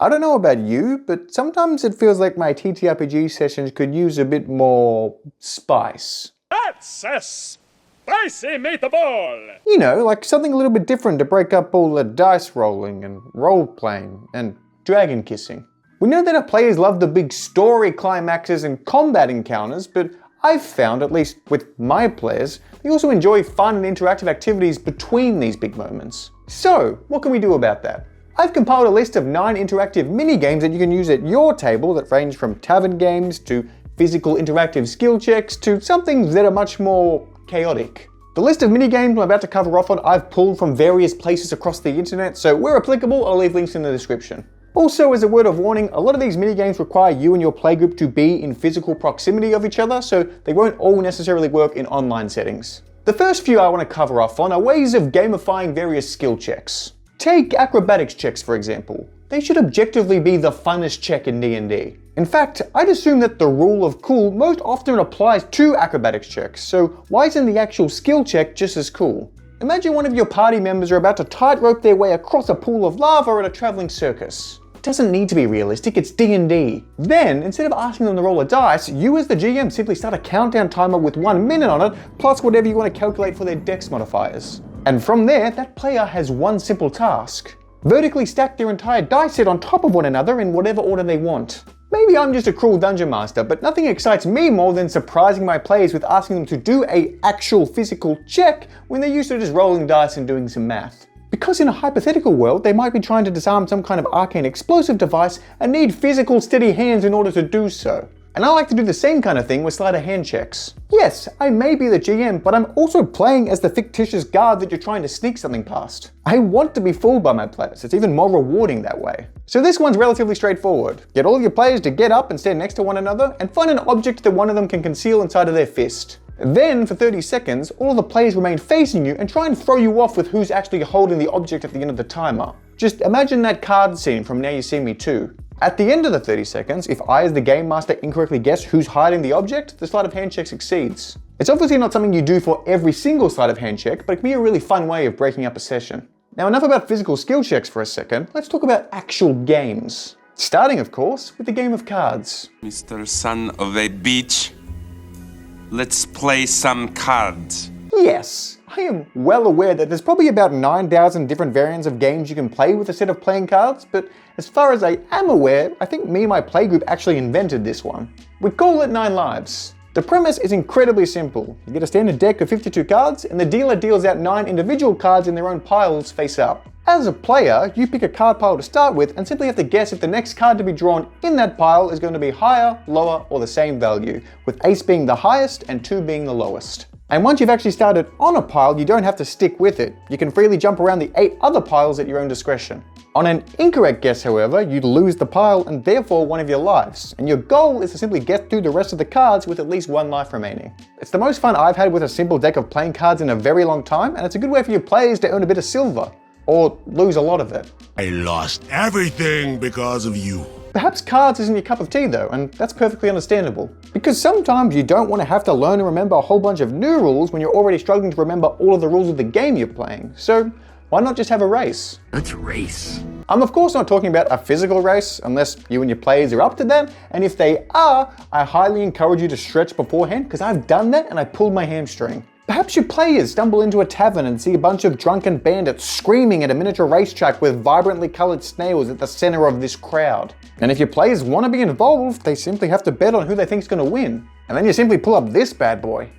I don't know about you, but sometimes it feels like my TTRPG sessions could use a bit more spice. That's a spicy meatball! You know, like something a little bit different to break up all the dice rolling and role-playing and dragon kissing. We know that our players love the big story climaxes and combat encounters, but I've found, at least with my players, they also enjoy fun and interactive activities between these big moments. So, what can we do about that? I've compiled a list of 9 interactive mini-games that you can use at your table that range from tavern games to physical interactive skill checks to some things that are much more chaotic. The list of mini-games I'm about to cover off on I've pulled from various places across the internet, so where applicable I'll leave links in the description. Also, as a word of warning, a lot of these mini-games require you and your playgroup to be in physical proximity of each other, so they won't all necessarily work in online settings. The first few I want to cover off on are ways of gamifying various skill checks. Take acrobatics checks for example. They should objectively be the funnest check in D&D. In fact, I'd assume that the rule of cool most often applies to acrobatics checks, so why isn't the actual skill check just as cool? Imagine one of your party members are about to tightrope their way across a pool of lava at a traveling circus. It doesn't need to be realistic, it's D&D. Then, instead of asking them to roll a dice, you as the GM simply start a countdown timer with 1 minute on it, plus whatever you want to calculate for their dex modifiers. And from there, that player has one simple task. Vertically stack their entire dice set on top of one another in whatever order they want. Maybe I'm just a cruel dungeon master, but nothing excites me more than surprising my players with asking them to do an actual physical check when they're used to just rolling dice and doing some math. Because in a hypothetical world, they might be trying to disarm some kind of arcane explosive device and need physical steady hands in order to do so. And I like to do the same kind of thing with sleight of hand checks. Yes, I may be the GM, but I'm also playing as the fictitious guard that you're trying to sneak something past. I want to be fooled by my players, it's even more rewarding that way. So this one's relatively straightforward. Get all of your players to get up and stand next to one another and find an object that one of them can conceal inside of their fist. Then, for 30 seconds, all of the players remain facing you and try and throw you off with who's actually holding the object at the end of the timer. Just imagine that card scene from Now You See Me 2. At the end of the 30 seconds, if I as the game master incorrectly guess who's hiding the object, the sleight of hand check succeeds. It's obviously not something you do for every single sleight of hand check, but it can be a really fun way of breaking up a session. Now enough about physical skill checks for a second, let's talk about actual games. Starting, of course, with the game of cards. Mr. Son of a Bitch, let's play some cards. Yes, I am well aware that there's probably about 9,000 different variants of games you can play with a set of playing cards, but as far as I am aware, I think me and my playgroup actually invented this one. We call it 9 Lives. The premise is incredibly simple. You get a standard deck of 52 cards, and the dealer deals out 9 individual cards in their own piles face up. As a player, you pick a card pile to start with and simply have to guess if the next card to be drawn in that pile is going to be higher, lower, or the same value, with ace being the highest and 2 being the lowest. And once you've actually started on a pile, you don't have to stick with it. You can freely jump around the 8 other piles at your own discretion. On an incorrect guess, however, you'd lose the pile and therefore one of your lives, and your goal is to simply get through the rest of the cards with at least 1 life remaining. It's the most fun I've had with a simple deck of playing cards in a very long time, and it's a good way for your players to earn a bit of silver, or lose a lot of it. I lost everything because of you. Perhaps cards isn't your cup of tea though, and that's perfectly understandable. Because sometimes you don't want to have to learn and remember a whole bunch of new rules when you're already struggling to remember all of the rules of the game you're playing. So why not just have a race? Let's race. I'm of course not talking about a physical race, unless you and your players are up to that, and if they are, I highly encourage you to stretch beforehand, because I've done that and I pulled my hamstring. Perhaps your players stumble into a tavern and see a bunch of drunken bandits screaming at a miniature racetrack with vibrantly colored snails at the center of this crowd. And if your players want to be involved, they simply have to bet on who they think is going to win. And then you simply pull up this bad boy.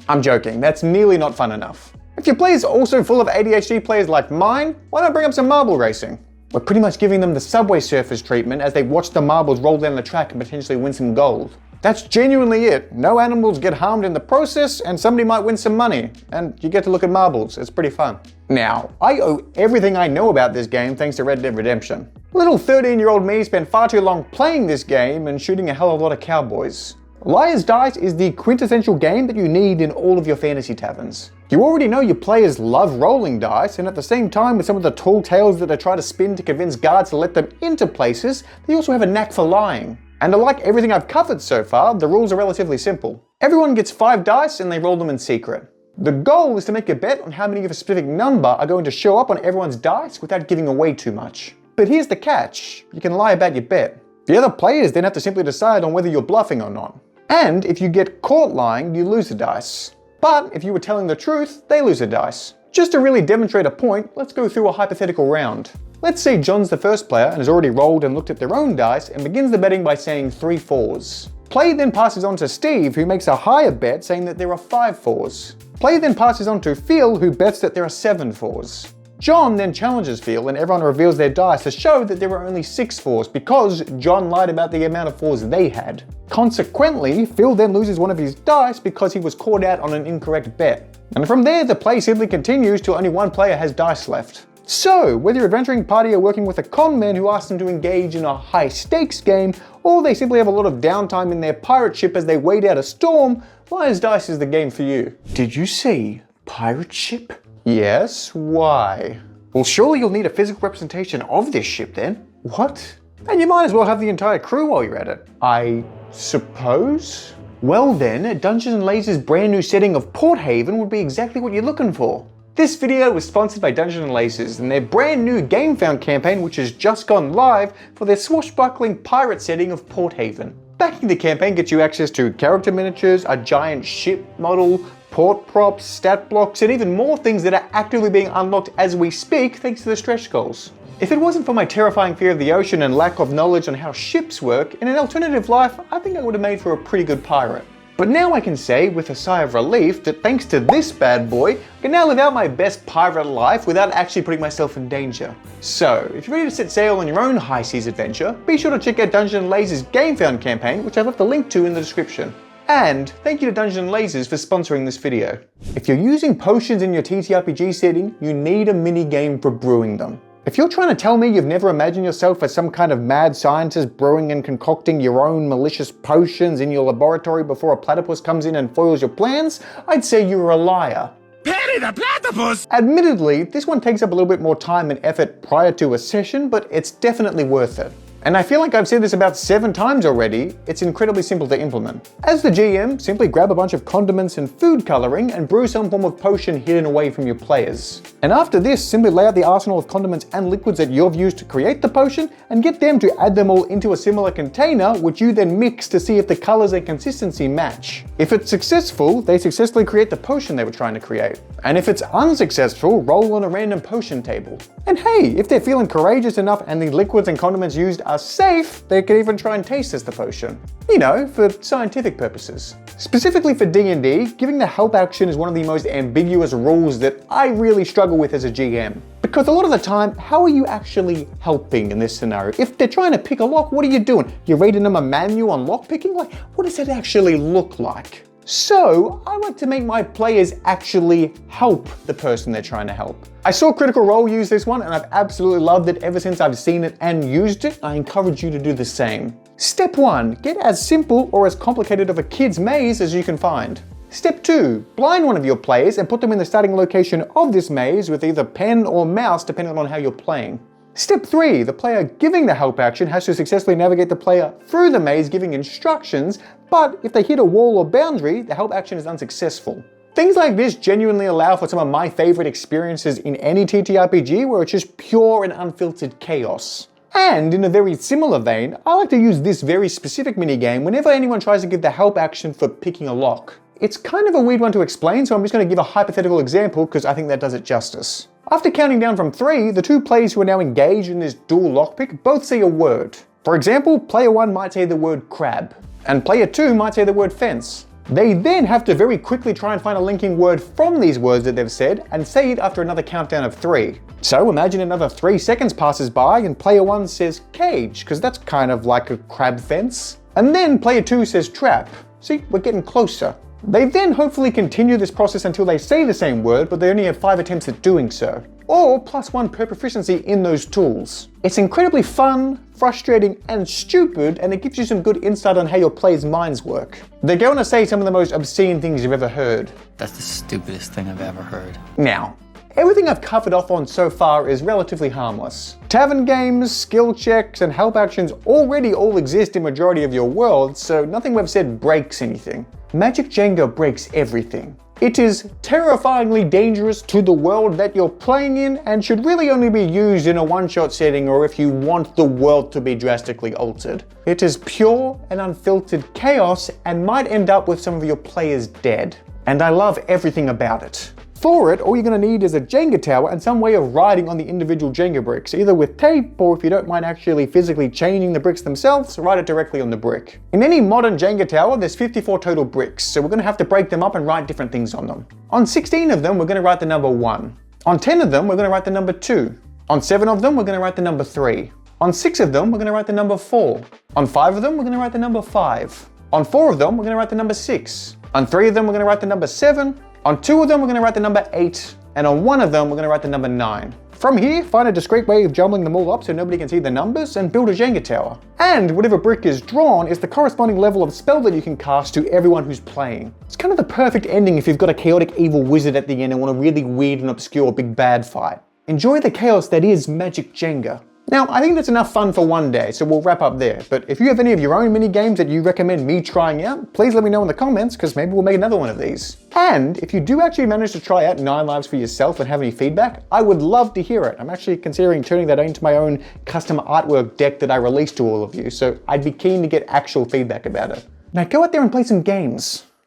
I'm joking, that's nearly not fun enough. If your players are also full of ADHD players like mine, why not bring up some marble racing? We're pretty much giving them the Subway Surfers treatment as they watch the marbles roll down the track and potentially win some gold. That's genuinely it. No animals get harmed in the process, and somebody might win some money, and you get to look at marbles. It's pretty fun. Now, I owe everything I know about this game thanks to Red Dead Redemption. Little 13-year-old me spent far too long playing this game and shooting a hell of a lot of cowboys. Liar's Dice is the quintessential game that you need in all of your fantasy taverns. You already know your players love rolling dice, and at the same time with some of the tall tales that they try to spin to convince guards to let them into places, they also have a knack for lying. And unlike everything I've covered so far, the rules are relatively simple. Everyone gets 5 dice and they roll them in secret. The goal is to make a bet on how many of a specific number are going to show up on everyone's dice without giving away too much. But here's the catch, you can lie about your bet. The other players then have to simply decide on whether you're bluffing or not. And if you get caught lying, you lose a dice. But if you were telling the truth, they lose a dice. Just to really demonstrate a point, let's go through a hypothetical round. Let's say John's the first player and has already rolled and looked at their own dice and begins the betting by saying 3 4s. Play then passes on to Steve, who makes a higher bet saying that there are 5 4s. Play then passes on to Phil, who bets that there are 7 4s. John then challenges Phil and everyone reveals their dice to show that there were only 6 4s because John lied about the amount of 4s they had. Consequently, Phil then loses one of his dice because he was caught out on an incorrect bet. And from there, the play simply continues till only one player has dice left. So, whether your adventuring party are working with a con man who asks them to engage in a high stakes game, or they simply have a lot of downtime in their pirate ship as they wait out a storm, Liar's Dice is the game for you. Did you say pirate ship? Yes, why? Well, surely you'll need a physical representation of this ship then. What? And you might as well have the entire crew while you're at it. I suppose? Well then, Dungeons & Lasers' brand new setting of Port Haven would be exactly what you're looking for. This video was sponsored by Dungeons & Lasers and their brand new GameFound campaign, which has just gone live for their swashbuckling pirate setting of Port Haven. Backing the campaign gets you access to character miniatures, a giant ship model, port props, stat blocks, and even more things that are actively being unlocked as we speak thanks to the stretch goals. If it wasn't for my terrifying fear of the ocean and lack of knowledge on how ships work, in an alternative life, I think I would have made for a pretty good pirate. But now I can say, with a sigh of relief, that thanks to this bad boy, I can now live out my best pirate life without actually putting myself in danger. So, if you're ready to set sail on your own high seas adventure, be sure to check out Dungeons & Lasers' GameFound campaign, which I've left a link to in the description. And thank you to Dungeons & Lasers for sponsoring this video. If you're using potions in your TTRPG setting, you need a mini game for brewing them. If you're trying to tell me you've never imagined yourself as some kind of mad scientist brewing and concocting your own malicious potions in your laboratory before a platypus comes in and foils your plans, I'd say you're a liar. Perry the platypus! Admittedly, this one takes up a little bit more time and effort prior to a session, but it's definitely worth it. And I feel like I've said this about 7 times already, it's incredibly simple to implement. As the GM, simply grab a bunch of condiments and food coloring and brew some form of potion hidden away from your players. And after this, simply lay out the arsenal of condiments and liquids that you've used to create the potion and get them to add them all into a similar container, which you then mix to see if the colors and consistency match. If it's successful, they successfully create the potion they were trying to create. And if it's unsuccessful, roll on a random potion table. And hey, if they're feeling courageous enough and the liquids and condiments used are safe, they could even try and taste test the potion. You know, for scientific purposes. Specifically for D&D, giving the help action is one of the most ambiguous rules that I really struggle with as a GM. Because a lot of the time, how are you actually helping in this scenario? If they're trying to pick a lock, what are you doing? You're reading them a manual on lock picking? Like, what does it actually look like? So, I like to make my players actually help the person they're trying to help. I saw Critical Role use this one and I've absolutely loved it ever since I've seen it and used it. I encourage you to do the same. Step 1, get as simple or as complicated of a kid's maze as you can find. Step 2, blind one of your players and put them in the starting location of this maze with either pen or mouse depending on how you're playing. Step 3, the player giving the help action has to successfully navigate the player through the maze giving instructions, but if they hit a wall or boundary, the help action is unsuccessful. Things like this genuinely allow for some of my favorite experiences in any TTRPG where it's just pure and unfiltered chaos. And in a very similar vein, I like to use this very specific minigame whenever anyone tries to give the help action for picking a lock. It's kind of a weird one to explain, so I'm just going to give a hypothetical example because I think that does it justice. After counting down from 3, the 2 players who are now engaged in this dual lockpick both say a word. For example, player 1 might say the word crab, and player 2 might say the word fence. They then have to very quickly try and find a linking word from these words that they've said and say it after another countdown of 3. So imagine another 3 seconds passes by and player 1 says cage, because that's kind of like a crab fence. And then player 2 says trap. See, we're getting closer. They then hopefully continue this process until they say the same word, but they only have 5 attempts at doing so. Or +1 per proficiency in those tools. It's incredibly fun, frustrating, and stupid, and it gives you some good insight on how your players' minds work. They're going to say some of the most obscene things you've ever heard. That's the stupidest thing I've ever heard. Now, everything I've covered off on so far is relatively harmless. Tavern games, skill checks, and help actions already all exist in majority of your world, so nothing we've said breaks anything. Magic Jenga breaks everything. It is terrifyingly dangerous to the world that you're playing in and should really only be used in a one-shot setting or if you want the world to be drastically altered. It is pure and unfiltered chaos and might end up with some of your players dead. And I love everything about it. For it, all you're going to need is a Jenga tower and some way of riding on the individual Jenga bricks, either with tape or if you don't mind actually physically changing the bricks themselves, write it directly on the brick. In any modern Jenga tower, there's 54 total bricks, so we're going to have to break them up and write different things on them. On 16 of them, we're going to write the number 1. On 10 of them, we're going to write the number 2. On 7 of them, we're going to write the number 3. On 6 of them, we're going to write the number 4. On 5 of them, we're going to write the number 5. On 4 of them, we're going to write the number 6. On 3 of them, we're going to write the number 7. On 2 of them, we're going to write the number 8, and on 1 of them, we're going to write the number 9. From here, find a discreet way of jumbling them all up so nobody can see the numbers and build a Jenga tower. And whatever brick is drawn is the corresponding level of spell that you can cast to everyone who's playing. It's kind of the perfect ending if you've got a chaotic evil wizard at the end and want a really weird and obscure big bad fight. Enjoy the chaos that is Magic Jenga. Now, I think that's enough fun for one day, so we'll wrap up there. But if you have any of your own mini games that you recommend me trying out, please let me know in the comments, because maybe we'll make another one of these. And if you do actually manage to try out 9 Lives for yourself and have any feedback, I would love to hear it. I'm actually considering turning that into my own custom artwork deck that I release to all of you, so I'd be keen to get actual feedback about it. Now go out there and play some games.